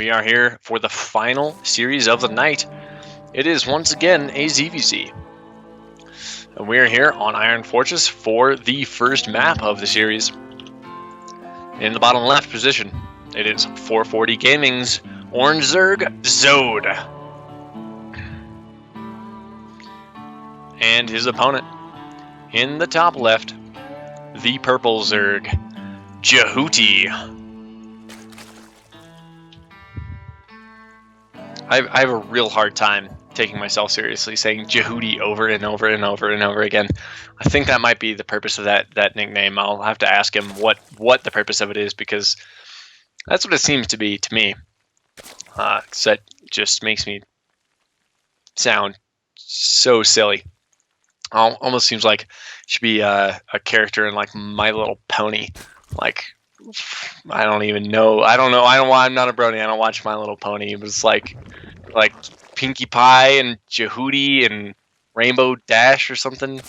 we are here for the final series of the night. It is once again a ZVZ. And we are here on Iron Fortress for the first map of the series. In the bottom left position, it is 440 Gaming's Orange Zerg Zode. And his opponent, in the top left, the purple Zerg, Jehuty. I have a real hard time taking myself seriously, saying Jehuty over and over and over and over again. I think that might be the purpose of that nickname. I'll have to ask him what the purpose of it is, because that's what it seems to be to me. So that just makes me sound so silly. Almost seems like it should be a character in like My Little Pony. Like, I don't even know. I don't know. I'm not a brony. I don't watch My Little Pony. It was like Pinkie Pie and Jehuty and Rainbow Dash or something.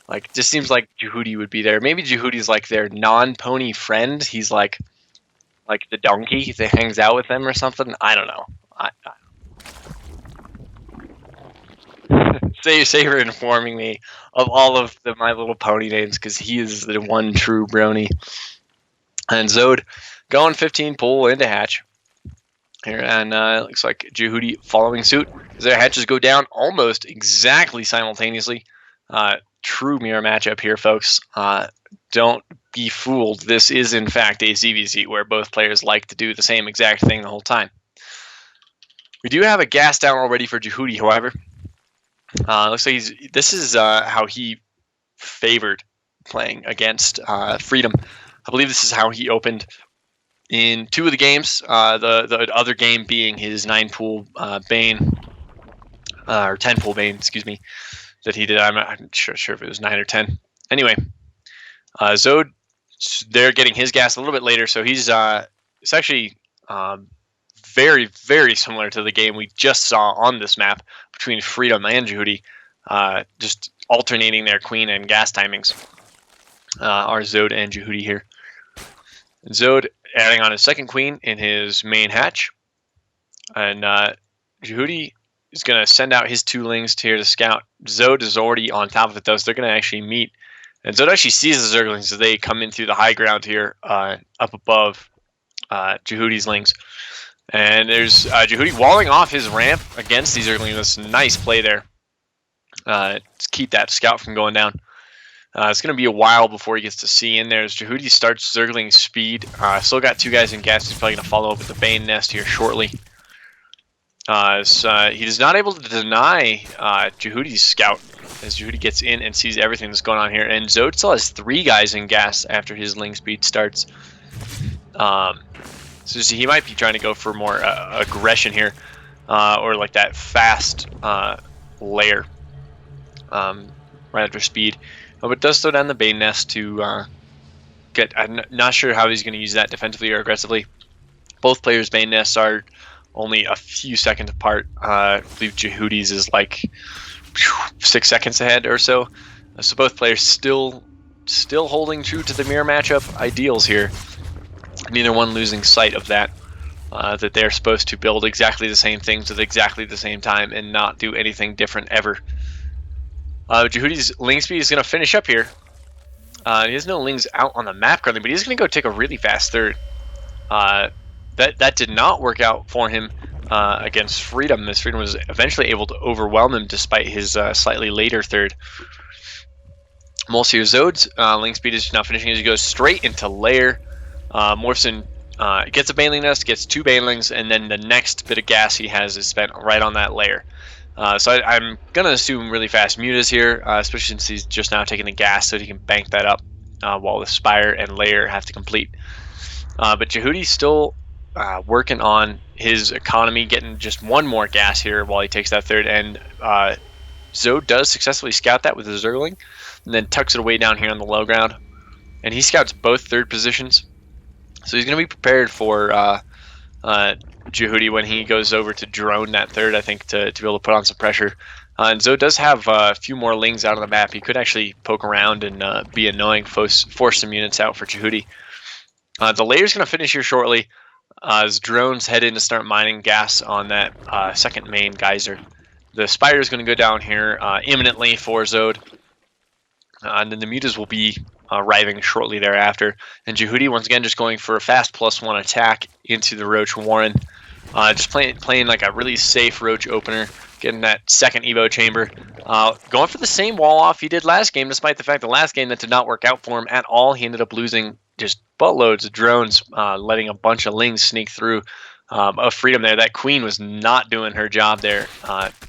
Like, it just seems like Jehuty would be there. Maybe Jehuty's like their non-pony friend. He's like the donkey that hangs out with them or something. I don't know. Say for informing me of all of the My Little Pony names, because he is the one true brony. And Zode going 15 pull into hatch here, and looks like Jehuty following suit as their hatches go down almost exactly simultaneously. True mirror matchup here, folks. Don't be fooled. This is in fact a ZVZ where both players like to do the same exact thing the whole time. We do have a gas down already for Jehuty, however. Looks like this is how he favored playing against Freedom. I believe this is how he opened in 2 of the games. The other game being his 9-pool Bane, or 10-pool Bane, excuse me, that he did. I'm not sure if it was 9 or 10. Anyway, Zode, they're getting his gas a little bit later, so he's it's actually very, very similar to the game we just saw on this map between Freedom and Jehuty, just alternating their queen and gas timings. Are Zode and Jehuty here. Zode adding on his second queen in his main hatch, and Jehuty is going to send out his 2 lings here to scout. Zode is already on top of it, though, so they're going to actually meet. And Zode actually sees the Zerglings as they come in through the high ground here, up above Jehuty's lings. And there's Jehuty walling off his ramp against these Zerglings. That's a nice play there to keep that scout from going down. It's going to be a while before he gets to see in there as Jehuty starts Zergling speed. Still got 2 guys in gas. He's probably going to follow up with the Bane nest here shortly. So he is not able to deny Jehuty's scout as Jehuty gets in and sees everything that's going on here. And Zode still has 3 guys in gas after his ling speed starts. So he might be trying to go for more aggression here, or like that fast layer right after speed. But it does slow down the Bane nest to get. I'm not sure how he's going to use that defensively or aggressively. Both players' Bane nests are only a few seconds apart. I believe Jehuty's is like 6 seconds ahead or so. So both players still holding true to the mirror matchup ideals here. Neither one losing sight of that. That they're supposed to build exactly the same things at exactly the same time and not do anything different ever. Jehuty's ling speed is going to finish up here. He has no lings out on the map currently, but he's going to go take a really fast third. That did not work out for him against Freedom, as Freedom was eventually able to overwhelm him despite his slightly later third. Molsier Zode's ling speed is now finishing as he goes straight into lair. Morphson gets a Baneling nest, gets 2 Banelings, and then the next bit of gas he has is spent right on that lair. So I'm going to assume really fast mutas here, especially since he's just now taking the gas so he can bank that up while the Spire and Lair have to complete. But Jehuty's still working on his economy, getting just 1 more gas here while he takes that third. And Zode does successfully scout that with his Zergling, and then tucks it away down here on the low ground. And he scouts both third positions. So he's going to be prepared for Jehuty when he goes over to drone that third, I think, to be able to put on some pressure. And Zode does have a few more lings out on the map. He could actually poke around and be annoying, force some units out for Jehuty. The layer's going to finish here shortly. As drones head in to start mining gas on that second main geyser. The spider is going to go down here imminently for Zode. And then the mutas will be arriving shortly thereafter. And Jehuty, once again, just going for a fast +1 attack into the Roach Warren. Just playing like a really safe Roach opener, getting that second Evo chamber. Going for the same wall off he did last game, despite the fact the last game that did not work out for him at all. He ended up losing just buttloads of drones, letting a bunch of lings sneak through. Of freedom there. That queen was not doing her job there,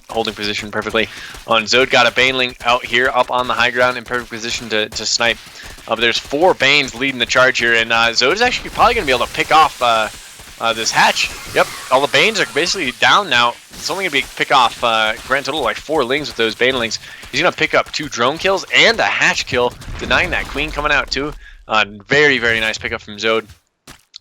holding position perfectly. Zode got a baneling out here up on the high ground in perfect position to snipe. But there's 4 banes leading the charge here, and Zode is actually probably going to be able to pick off this hatch. Yep, all the banes are basically down now. It's only going to be pick off grand total like 4 lings with those banelings. He's going to pick up 2 drone kills and a hatch kill, denying that queen coming out too. Very, very nice pickup from Zode.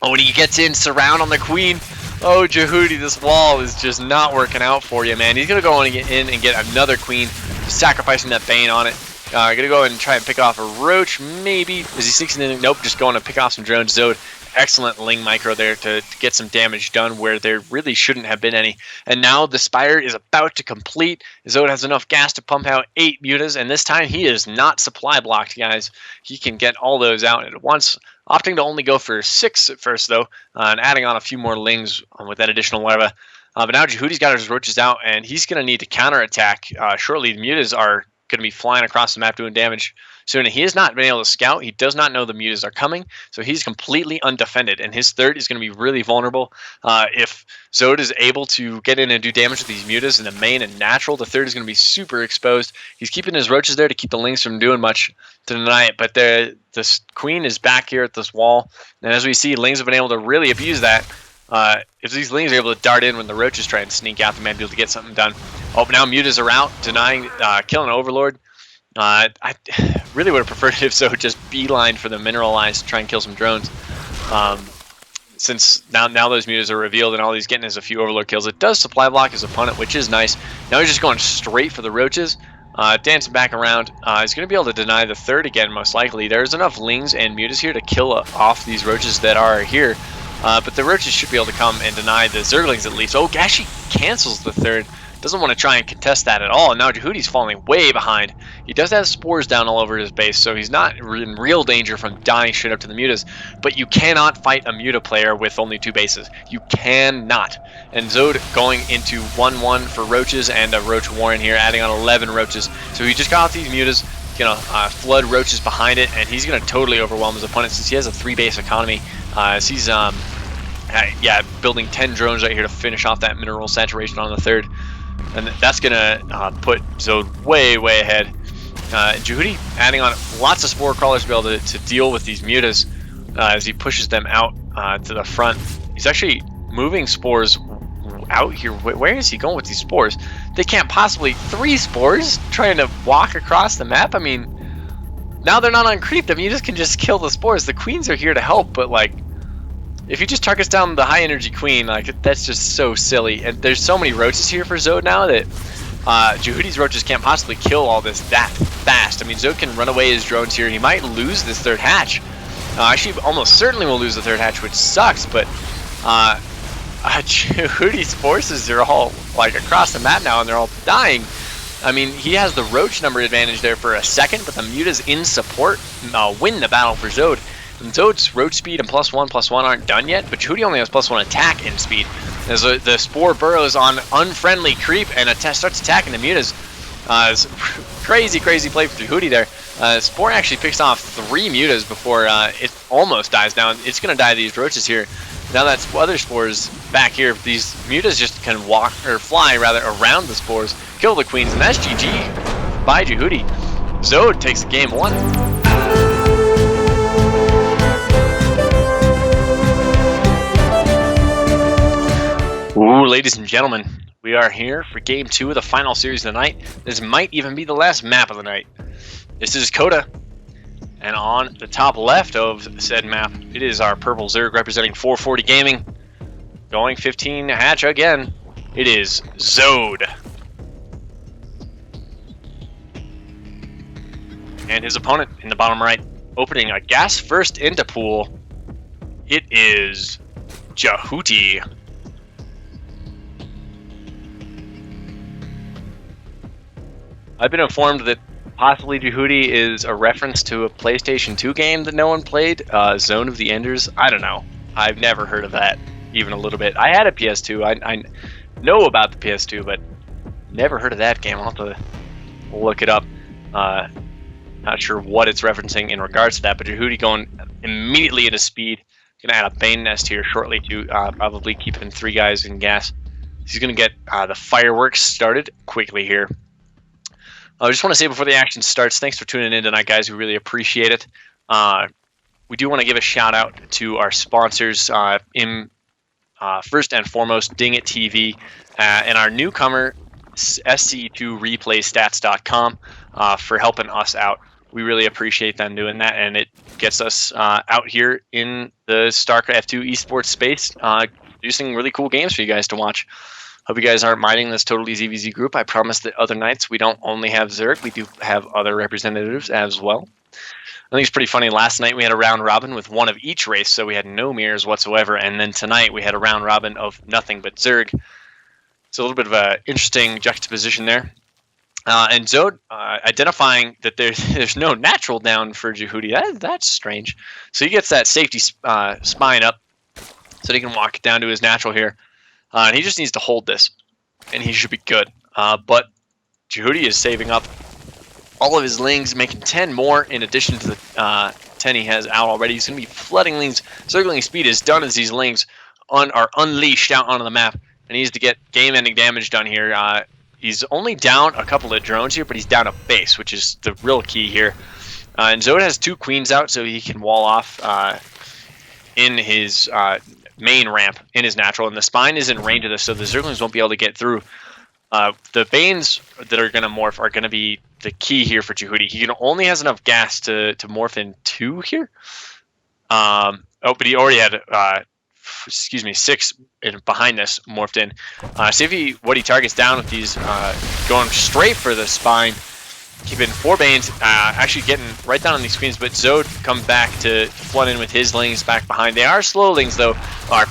Oh, when he gets in, surround on the queen. Oh, Jehuty, this wall is just not working out for you, man. He's going to go in and get another queen, just sacrificing that bane on it. Going to go and try and pick off a roach, maybe. Is he sneaking in? Nope, just going to pick off some drones. Zode, excellent ling micro there to get some damage done where there really shouldn't have been any. And now the Spire is about to complete. Zode has enough gas to pump out 8 mutas, and this time he is not supply blocked, guys. He can get all those out at once. Opting to only go for 6 at first, though, and adding on a few more lings with that additional larva. But now Jehuty's got his roaches out, and he's going to need to counterattack shortly. The mutas are going to be flying across the map doing damage soon. He has not been able to scout. He does not know the mutas are coming, so he's completely undefended, and his third is going to be really vulnerable. If Zode is able to get in and do damage with these mutas in the main and natural, the third is going to be super exposed. He's keeping his roaches there to keep the lings from doing much to deny it, but this queen is back here at this wall, and as we see, lings have been able to really abuse that. If these lings are able to dart in when the roaches try and sneak out, they might be able to get something done. Oh, now mutas are out, denying, killing Overlord. I really would have preferred it if Zode just beelined for the mineralized to try and kill some drones. Since now those mutas are revealed and all he's getting is a few Overlord kills, it does supply block his opponent, which is nice. Now he's just going straight for the roaches. Dancing back around. He's going to be able to deny the third again, most likely. There's enough lings and mutas here to kill off these roaches that are here. But the roaches should be able to come and deny the zerglings at least. Oh, actually cancels the third. Doesn't want to try and contest that at all. And now Jehuty's falling way behind. He does have spores down all over his base, so he's not in real danger from dying straight up to the mutas. But you cannot fight a muta player with only 2 bases. You cannot. And Zode going into 1-1 for roaches and a roach warren here, adding on 11 roaches. So he just got off these mutas, gonna flood roaches behind it, and he's gonna totally overwhelm his opponent since he has a 3-base economy. He's building 10 drones right here to finish off that mineral saturation on the third. And that's going to put Zode way, way ahead. Jehuty adding on lots of spore crawlers to be able to deal with these mutas as he pushes them out to the front. He's actually moving spores out here. Where is he going with these spores? They can't possibly... 3 spores trying to walk across the map? I mean, now they're not on creep. The mutas can just kill the spores. The queens are here to help, but like... if he just targets down the high energy queen, like that's just so silly. And there's so many roaches here for Zode now that Jehuty's roaches can't possibly kill all this that fast. I mean, Zode can run away his drones here. He might lose this third hatch. Actually, almost certainly will lose the third hatch, which sucks. But Jehuty's forces are all like across the map now, and they're all dying. I mean, he has the roach number advantage there for a second, but the mutas in support win the battle for Zode. And Zode's roach speed and +1/+1 aren't done yet, but Jehuty only has +1 attack and speed. As the spore burrows on unfriendly creep and starts attacking the mutas. It's crazy play for Jehuty there. Spore actually picks off 3 mutas before it almost dies down. It's going to die these roaches here. Now that other spores back here, these mutas just can walk, or fly rather, around the spores, kill the queens, and that's GG by Jehuty. Zode takes game 1. Ooh, ladies and gentlemen, we are here for game 2 of the final series of the night. This might even be the last map of the night. This is Coda, and on the top left of said map, it is our purple Zerg representing 440 Gaming. Going 15 hatch again, it is Zode. And his opponent in the bottom right, opening a gas first into pool, it is Jehuty. I've been informed that possibly Jehuty is a reference to a PlayStation 2 game that no one played, Zone of the Enders. I don't know. I've never heard of that, even a little bit. I had a PS2. I know about the PS2, but never heard of that game. I'll have to look it up. Not sure what it's referencing in regards to that, but Jehuty going immediately into speed. Going to add a Bane Nest here shortly to probably keeping 3 guys in gas. He's going to get the fireworks started quickly here. I just want to say before the action starts, thanks for tuning in tonight, guys. We really appreciate it. We do want to give a shout out to our sponsors, first and foremost, Ding It TV, and our newcomer, SC2ReplayStats.com, for helping us out. We really appreciate them doing that, and it gets us out here in the StarCraft 2 esports space, producing really cool games for you guys to watch. Hope you guys aren't minding this Totally ZVZ group. I promise that other nights we don't only have Zerg, we do have other representatives as well. I think it's pretty funny. Last night we had a round robin with one of each race, so we had no mirrors whatsoever, and then tonight we had a round robin of nothing but Zerg. It's a little bit of an interesting juxtaposition there. And Zode identifying that there's no natural down for Jehuty. That's strange. So he gets that safety spine up so he can walk down to his natural here. And he just needs to hold this, and he should be good. But Jehuty is saving up all of his lings, making 10 more in addition to the 10 he has out already. He's going to be flooding lings. Circling speed is done as these lings are unleashed out onto the map. And he needs to get game-ending damage done here. He's only down a couple of drones here, but he's down a base, which is the real key here. And Zode has 2 queens out, so he can wall off in his main ramp in his natural, and the spine is in range of this, so the Zerglings won't be able to get through. The Banes that are going to morph are going to be the key here for Jehuty. He only has enough gas to morph in 2 here. But he already had 6 behind this morphed in. See if what he targets down with these going straight for the spine. Keeping 4 Banes, actually getting right down on these queens, but Zode comes back to flood in with his lings back behind. They are slow lings, though.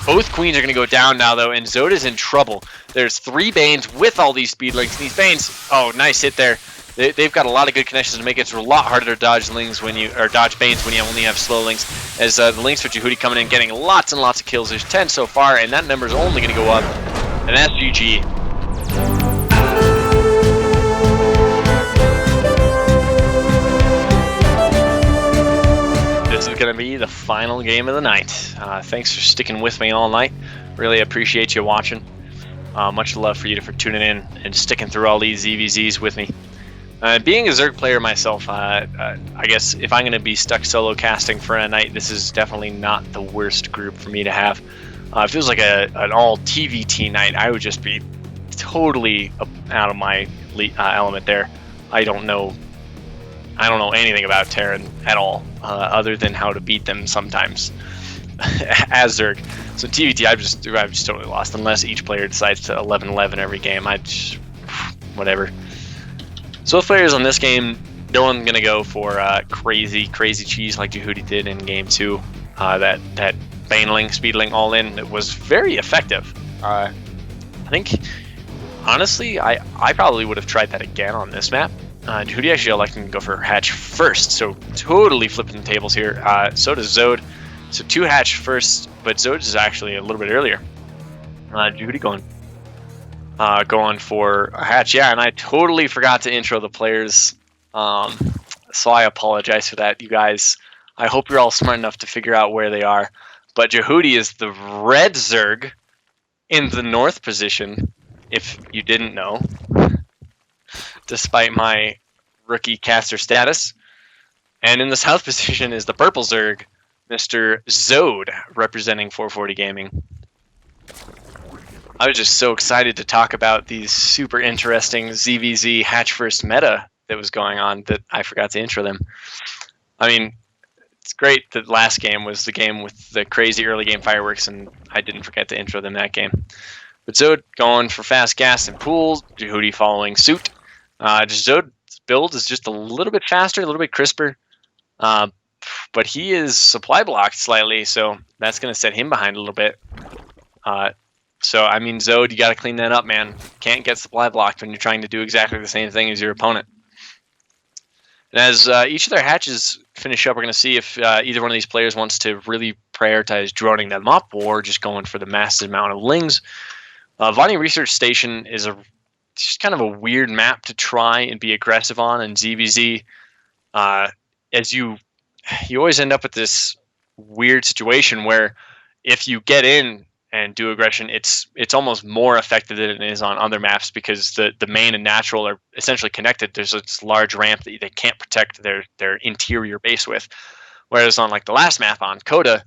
Both queens are going to go down now, though, and Zode is in trouble. There's 3 Banes with all these speed lings. These Banes, oh, nice hit there. They've got a lot of good connections to make it a lot harder to dodge lings dodge Banes when you only have slow lings. As the lings for Jehuty coming in, getting lots and lots of kills. There's 10 so far, and that number is only going to go up. And that's GG. This is going to be the final game of the night. Thanks for sticking with me all night. Really appreciate you watching. Much love for you for tuning in and sticking through all these ZVZs with me. Being a Zerg player myself, I guess if I'm going to be stuck solo casting for a night, this is definitely not the worst group for me to have. It feels like an all TVT night. I would just be totally out of my element there. I don't know anything about Terran at all, other than how to beat them sometimes as Zerg. So TVT, I've just totally lost unless each player decides to 11-11 every game. Whatever. So with players on this game, Dylan gonna go for crazy cheese like Jehuty did in game 2. That Baneling, Speedling all in, it was very effective. I think honestly, I probably would have tried that again on this map. Jehuty actually electing to go for hatch first, so totally flipping the tables here. So does Zode. So 2 hatch first, but Zode is actually a little bit earlier. Jehuty going for a hatch. Yeah, and I totally forgot to intro the players. So I apologize for that, you guys. I hope you're all smart enough to figure out where they are. But Jehuty is the red Zerg in the north position, if you didn't know. Despite my rookie caster status. And in the south position is the purple Zerg, Mr. Zode, representing 440 Gaming. I was just so excited to talk about these super interesting ZVZ hatch first meta that was going on that I forgot to intro them. I mean, it's great that last game was the game with the crazy early game fireworks, and I didn't forget to intro them that game. But Zode going for fast gas and pools, Jehuty following suit. Zode's build is just a little bit faster, a little bit crisper, but he is supply blocked slightly, so that's going to set him behind a little bit. So, I mean, Zode, you got to clean that up, man. Can't get supply blocked when you're trying to do exactly the same thing as your opponent. And as each of their hatches finish up, we're going to see if either one of these players wants to really prioritize droning them up or just going for the massive amount of lings. Vonnie Research Station is just kind of a weird map to try and be aggressive on in ZVZ. As you always end up with this weird situation where if you get in and do aggression, it's almost more effective than it is on other maps because the main and natural are essentially connected. There's this large ramp that they can't protect their interior base with. Whereas on like the last map on Coda,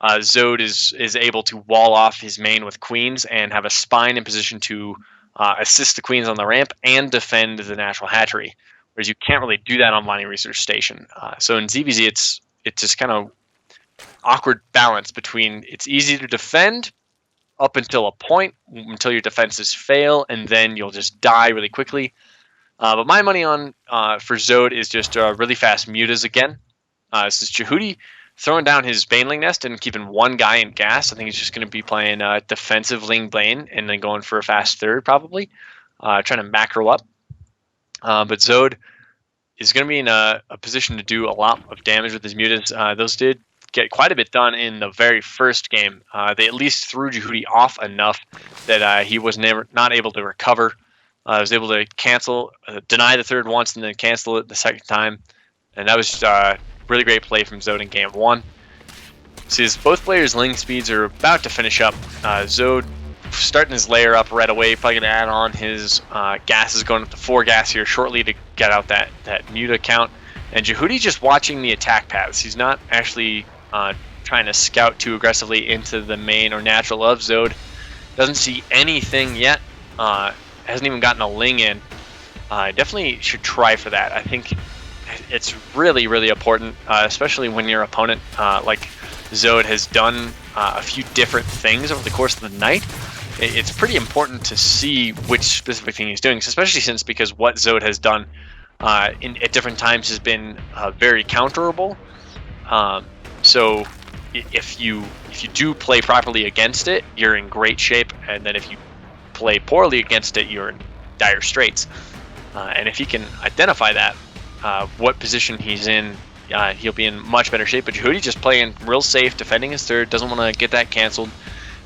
Zode is able to wall off his main with queens and have a spine in position to assist the queens on the ramp and defend the natural hatchery. Whereas you can't really do that on Vonnie Research Station. So in ZVZ, it's just kind of awkward balance between it's easy to defend up until a point, until your defenses fail, and then you'll just die really quickly. But my money on for Zode is just really fast mutas again. This is Jehuty throwing down his Baneling nest and keeping one guy in gas. I think he's just going to be playing defensive Ling Bane and then going for a fast third probably, trying to macro up. But Zode is going to be in a position to do a lot of damage with his mutas. Those did get quite a bit done in the very first game. They at least threw Jehuty off enough that he was not able to recover. Was able to cancel, deny the third once, and then cancel it the second time. And that was really great play from Zode in game 1. See, as both players' Ling speeds are about to finish up, Zode starting his layer up right away, probably going to add on his gases, going up to 4 gas here shortly to get out that muta count. And Jehuty just watching the attack paths. He's not actually trying to scout too aggressively into the main or natural of Zode. Doesn't see anything yet. Hasn't even gotten a Ling in. Definitely should try for that. I think it's really, really important, especially when your opponent, like Zode, has done a few different things over the course of the night. It's pretty important to see which specific thing he's doing, especially because what Zode has done at different times has been very counterable. So if you do play properly against it, you're in great shape, and then if you play poorly against it, you're in dire straits. And if he can identify that, what position he's in, he'll be in much better shape. But Jehuty just playing real safe, defending his third, doesn't want to get that canceled.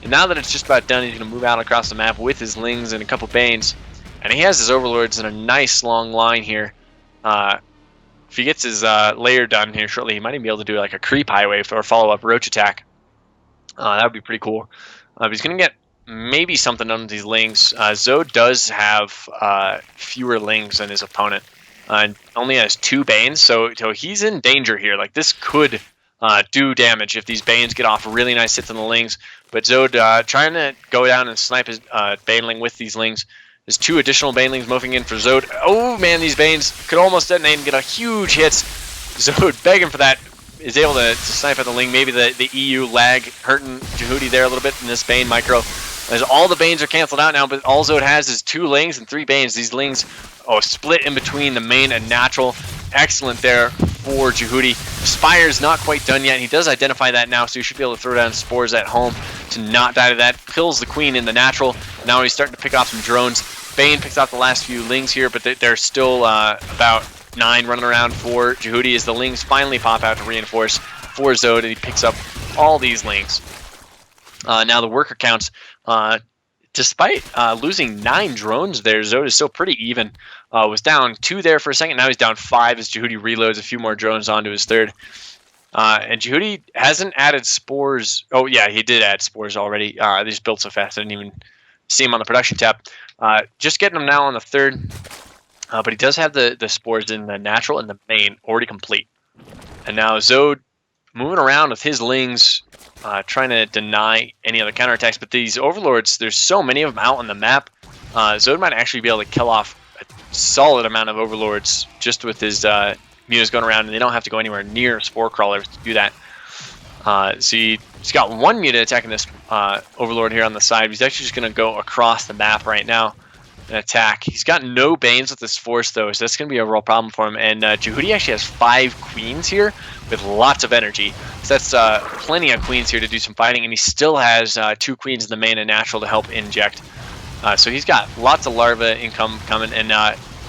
And now that it's just about done, he's going to move out across the map with his Lings and a couple Banes. And he has his Overlords in a nice long line here. If he gets his layer done here shortly, he might even be able to do like a creep highway or follow-up roach attack. That would be pretty cool. He's going to get maybe something done with these Lings. Zode does have fewer Lings than his opponent. Only has 2 Banes, so he's in danger here. Like, this could do damage if these Banes get off really nice hits on the Lings. But Zode trying to go down and snipe his Baneling with these Lings. There's 2 additional Banelings moving in for Zode. Oh man, these Banes could almost detonate and get a huge hits. Zode begging for that. Is able to snipe at the Ling. Maybe the EU lag hurting Jehuty there a little bit in this Bane micro. As all the Banes are canceled out now, but all Zode has is 2 Lings and 3 Banes. These Lings split in between the main and natural. Excellent there for Jehuty. Spire's not quite done yet. He does identify that now, so he should be able to throw down Spores at home to not die to that. Kills the Queen in the natural. Now he's starting to pick off some drones. Bane picks off the last few Lings here, but there's still about 9 running around for Jehuty as the Lings finally pop out to reinforce for Zode, and he picks up all these Lings. Now the worker counts, despite losing 9 drones there, Zode is still pretty even. Was down 2 there for a second, now he's down 5 as Jehuty reloads a few more drones onto his third. And Jehuty hasn't added Spores. Oh yeah, he did add Spores already. They just built so fast I didn't even see him on the production tab. Just getting him now on the third. But he does have the Spores in the natural and the main already complete. And now Zode moving around with his Lings, trying to deny any other counterattacks. But these Overlords, there's so many of them out on the map. Zode might actually be able to kill off a solid amount of Overlords just with his mutas going around, and they don't have to go anywhere near Spore Crawlers to do that. So he's got 1 muta attacking this Overlord here on the side. He's actually just going to go across the map right now. an attack. He's got no Banes with this force, though, so that's going to be a real problem for him. And Jehuty actually has 5 Queens here with lots of energy. So that's plenty of Queens here to do some fighting, and he still has 2 Queens in the main and natural to help inject. So he's got lots of larva income coming, and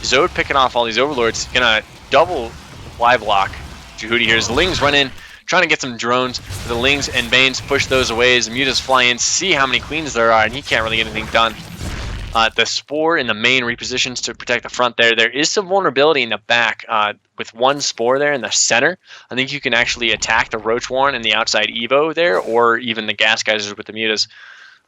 Zode picking off all these Overlords, going to double fly block Jehuty here. His Lings run in, trying to get some drones. The Lings and Banes push those away as the Mutas fly in, see how many Queens there are, and he can't really get anything done. The Spore in the main repositions to protect the front there. There is some vulnerability in the back with 1 Spore there in the center. I think you can actually attack the Roach Warren and the outside Evo there, or even the Gas Geysers with the Mutas.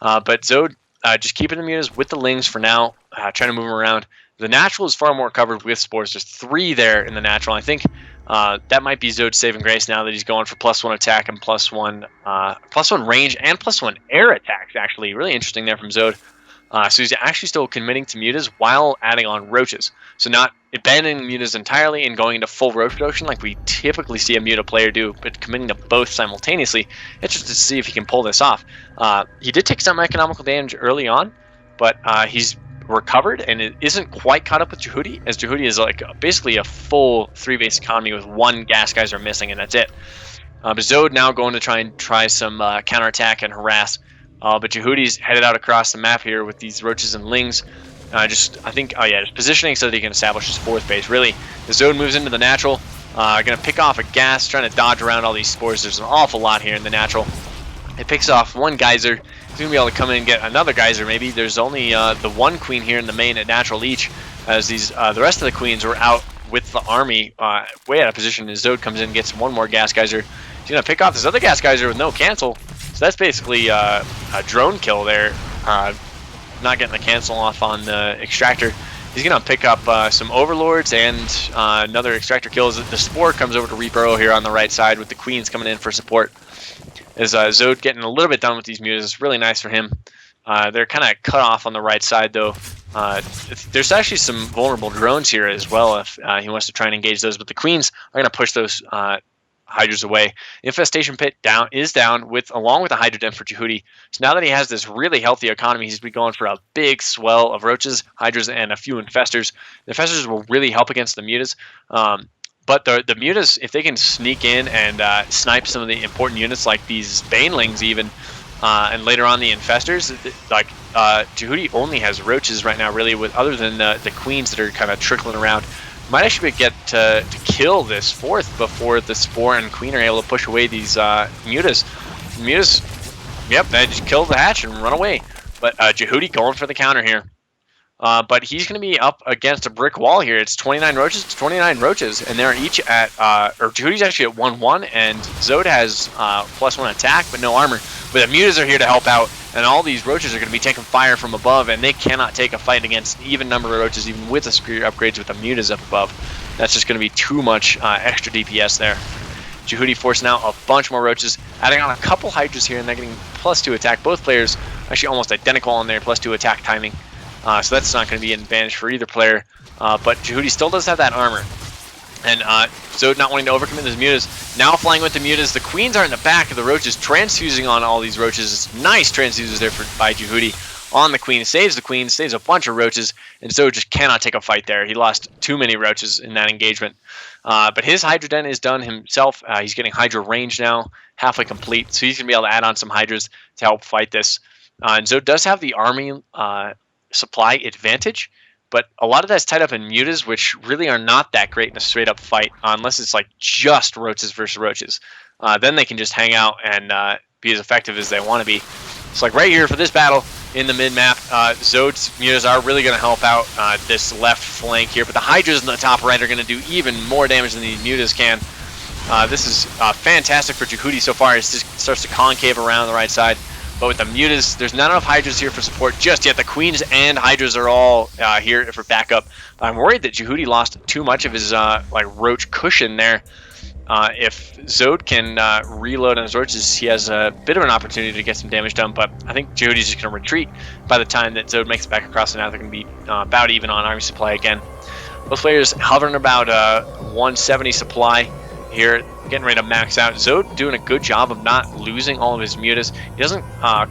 But Zode just keeping the Mutas with the Lings for now, trying to move them around. The natural is far more covered with Spores. There's 3 there in the natural. I think that might be Zode's saving grace now that he's going for +1 attack and +1 range and +1 air attacks, actually. Really interesting there from Zode. So he's actually still committing to Mutas while adding on Roaches. So not abandoning Mutas entirely and going into full Roach production like we typically see a Muta player do, but committing to both simultaneously. Interested to see if he can pull this off. He did take some economical damage early on, but he's recovered and it isn't quite caught up with Jehuty, as Jehuty is like basically a full 3-base economy with 1 Gas Geyser missing, and that's it. But Zode now going to try some counterattack and harass. But Jehuty's headed out across the map here with these Roaches and Lings. Just positioning so that he can establish his 4th base. Really, the Zode moves into the natural. Gonna pick off a gas, trying to dodge around all these Spores. There's an awful lot here in the natural. It picks off 1 Geyser. He's gonna be able to come in and get another Geyser maybe. There's only the 1 Queen here in the main at natural each, as these the rest of the Queens were out with the army way out of position. As Zode comes in and gets 1 more Gas Geyser. He's gonna pick off this other Gas Geyser with no cancel. So that's basically a drone kill there. Not getting the cancel off on the Extractor. He's going to pick up some Overlords and another Extractor kill. The Spore comes over to Reaper here on the right side with the Queens coming in for support. As Zode getting a little bit done with these Mutas. It's really nice for him. They're kind of cut off on the right side, though. There's actually some vulnerable drones here as well if he wants to try and engage those. But the Queens are going to push those Hydras away. Infestation Pit is down along with the Hydra Den for Jehuty. So now that he has this really healthy economy, he's been going for a big swell of Roaches, Hydras, and a few Infestors. The Infestors will really help against the Mutas. But the Mutas, if they can sneak in and snipe some of the important units like these Banelings even, and later on the Infestors, like Jehuty only has Roaches right now really, with other than the Queens that are kind of trickling around. Might actually get to kill this 4th before the Spore and Queen are able to push away these Mutas. Mutas, yep, they just kill the hatch and run away. But Jehuty going for the counter here. But he's going to be up against a brick wall here. It's 29 Roaches to 29 Roaches, and they're each at, or Jehuty's actually at 1-1, and Zode has +1 attack, but no armor. But the Mutas are here to help out, and all these Roaches are going to be taking fire from above, and they cannot take a fight against even number of Roaches, even with the Screer upgrades with the Mutas up above. That's just going to be too much extra DPS there. Jehuty forcing out a bunch more Roaches, adding on a couple Hydras here, and they're getting +2 attack. Both players actually almost identical on their +2 attack timing. So that's not going to be an advantage for either player. But Jehuty still does have that armor. And Zode not wanting to overcommit his Mutas. Now flying with the Mutas. The Queens are in the back of the Roaches, transfusing on all these Roaches. It's nice transfuses there by Jehuty on the Queen. Saves the Queen, saves a bunch of Roaches, and Zode just cannot take a fight there. He lost too many Roaches in that engagement. But his Hydra Den is done himself. He's getting Hydra range now, halfway complete. So he's going to be able to add on some Hydras to help fight this. And Zode does have the army supply advantage, but a lot of that's tied up in Mutas, which really are not that great in a straight up fight unless it's like just Roaches versus Roaches. Then they can just hang out and be as effective as they want to be. So like right here for this battle in the mid map, Zode's Mutas are really going to help out this left flank here, but the Hydras in the top right are going to do even more damage than these Mutas can. This is fantastic for Jehuty so far. It just starts to concave around the right side. But with the Mutas, there's not enough Hydras here for support just yet. The Queens and Hydras are all here for backup. I'm worried that Jehuty lost too much of his like Roach cushion there. If Zode can reload on his Roaches, he has a bit of an opportunity to get some damage done. But I think Jehuty's just going to retreat by the time that Zode makes it back across the map. They're going to be about even on army supply again. Both players hovering about 170 supply here, getting ready to max out. Zode doing a good job of not losing all of his Mutas. He doesn't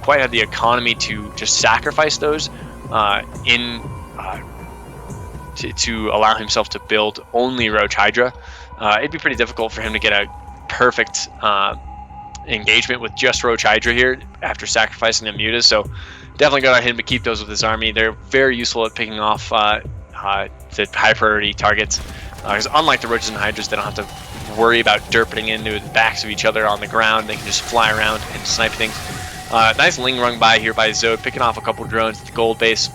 quite have the economy to just sacrifice those in to allow himself to build only Roach Hydra. It'd be pretty difficult for him to get a perfect engagement with just Roach Hydra here after sacrificing the Mutas, so definitely good on him to keep those with his army. They're very useful at picking off the high priority targets, because unlike the Roaches and Hydras, they don't have to worry about derping into the backs of each other on the ground. They can just fly around and snipe things. Nice Ling run by here by Zode, picking off a couple drones at the gold base.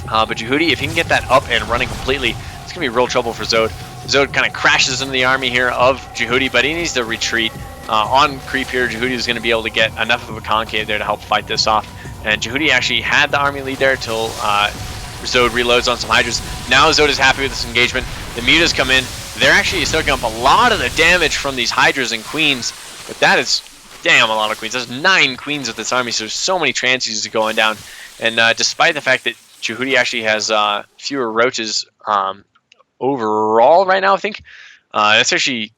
But Jehuty, if he can get that up and running completely, it's going to be real trouble for Zode. Zode kind of crashes into the army here of Jehuty, but he needs to retreat. On creep here, Jehuty is going to be able to get enough of a concave there to help fight this off. And Jehuty actually had the army lead there till Zode reloads on some Hydras. Now Zode is happy with this engagement. The Mutas come in. They're actually soaking up a lot of the damage from these Hydras and Queens, but that is damn a lot of Queens. There's 9 Queens with this army, so there's so many transies going down. And despite the fact that Jehuty actually has fewer Roaches overall right now, I think. That's actually...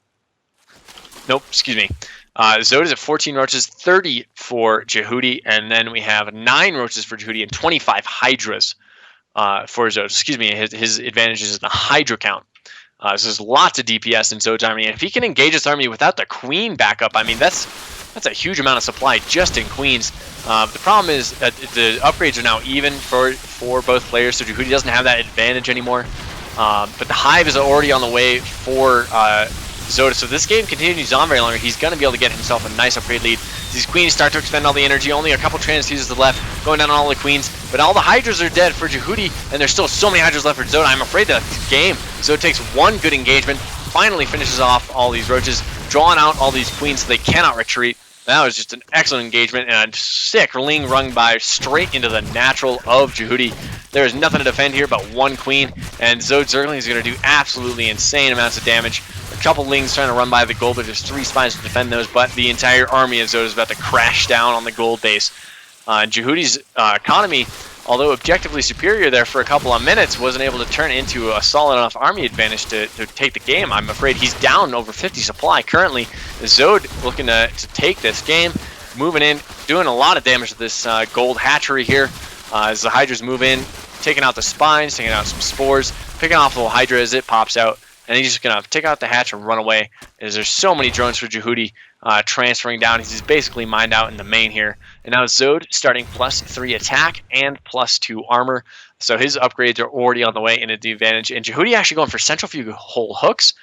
Nope, excuse me. Zode is at 14 Roaches, 30 for Jehuty, and then we have 9 Roaches for Jehuty and 25 Hydras for Zode. Excuse me, his advantage is in the Hydra count. So there's lots of DPS in Zode's army, and if he can engage his army without the Queen backup, I mean, that's a huge amount of supply just in Queens. The problem is that the upgrades are now even for both players, so Jehuty doesn't have that advantage anymore. But the Hive is already on the way for Zode, so this game continues on very long. He's going to be able to get himself a nice upgrade lead. These Queens start to expend all the energy. Only a couple transfuses left, going down on all the Queens. But all the Hydras are dead for Jehuty, and there's still so many Hydras left for Zode. I'm afraid that game, Zode takes one good engagement, finally finishes off all these Roaches, drawing out all these Queens so they cannot retreat. That was just an excellent engagement, and a sick Ling rung by straight into the natural of Jehuty. There is nothing to defend here but one Queen, and Zode Zergling is going to do absolutely insane amounts of damage. A couple Lings trying to run by the gold, but there's 3 spines to defend those, but the entire army of Zode is about to crash down on the gold base. Jehuty's economy, although objectively superior there for a couple of minutes, wasn't able to turn into a solid enough army advantage to take the game. I'm afraid he's down over 50 supply currently. Zode looking to take this game, moving in, doing a lot of damage to this gold hatchery here as the Hydras move in, taking out the spines, taking out some spores, picking off the little Hydra as it pops out, and he's just going to take out the hatch and run away, as there's so many drones for Jehuty transferring down. He's basically mined out in the main here. And now Zode starting +3 attack and +2 armor. So his upgrades are already on the way into the advantage. And Jehuty actually going for centrifuge hole hooks.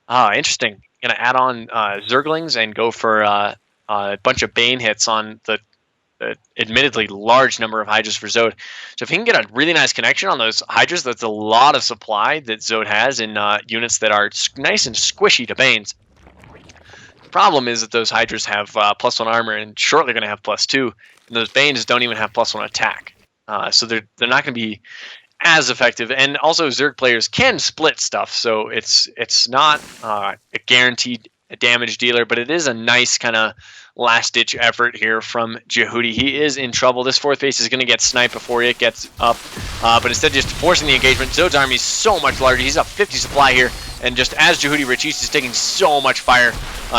Interesting. Going to add on Zerglings and go for a bunch of Bane hits on the admittedly large number of Hydras for Zode. So if he can get a really nice connection on those Hydras, that's a lot of supply that Zode has in units that are nice and squishy to Banes. The problem is that those Hydras have +1 armor and shortly going to have +2, and those Banes don't even have +1 attack. So they're not going to be as effective. And also Zerg players can split stuff, so it's not a guaranteed damage dealer, but it is a nice kind of last-ditch effort here from Jehuty. He is in trouble. This 4th base is going to get sniped before it gets up, but instead of just forcing the engagement, Zode's army is so much larger. He's up 50 supply here, and just as Jehuty retreats, he's taking so much fire.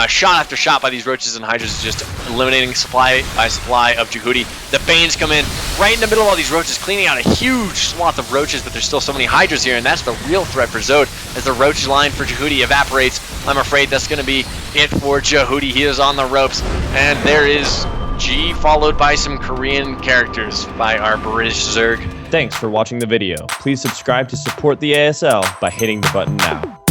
Shot after shot by these Roaches and Hydras is just eliminating supply by supply of Jehuty. The Banes come in right in the middle of all these Roaches, cleaning out a huge swath of Roaches, but there's still so many Hydras here, and that's the real threat for Zode. As the Roach line for Jehuty evaporates, I'm afraid that's going to be it for Jehuty. He is on the ropes, and there is G followed by some Korean characters by our British Zerg. Thanks for watching the video. Please subscribe to support the ASL by hitting the button now.